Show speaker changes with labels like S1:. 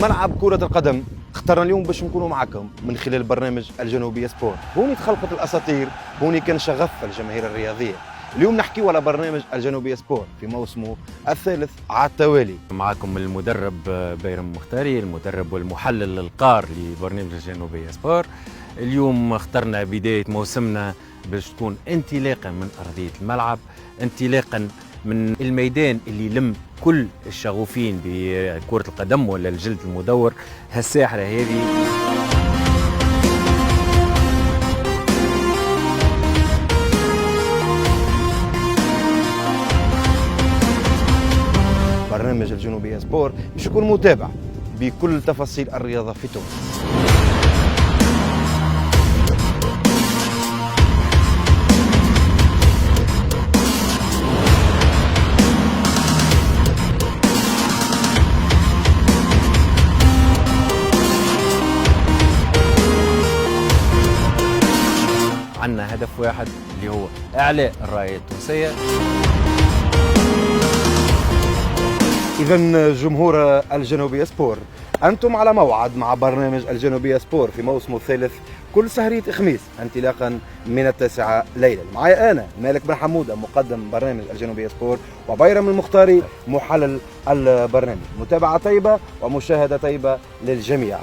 S1: ملعب كرة القدم اخترنا اليوم باش نكونوا معكم من خلال برنامج الجنوبية سبور. هوني تخلقت الأساطير، هوني كان شغف الجماهير الرياضية. اليوم نحكيو على برنامج الجنوبية سبور في موسمه الثالث على التوالي.
S2: معكم المدرب بيرم مختاري، المدرب والمحلل القار لبرنامج الجنوبية سبور. اليوم اخترنا بداية موسمنا باش تكون انطلاقا من أرضية الملعب، انطلاقا من الميدان اللي يلم كل الشغوفين بكرة القدم ولا الجلد المدور. هالساحة هذه
S1: برنامج الجنوبية سبور باش يكون متابع بكل تفاصيل الرياضة في تونس.
S2: عندنا هدف واحد اللي هو إعلاء الراية التونسية.
S1: إذا جمهور الجنوبية سبور، أنتم على موعد مع برنامج الجنوبية سبور في موسمه الثالث كل سهرية خميس انطلاقا من 9 ليلا. معي أنا مالك بن حمودة مقدم برنامج الجنوبية سبور، وبيرم المختاري محلل البرنامج. متابعة طيبة ومشاهدة طيبة للجميع.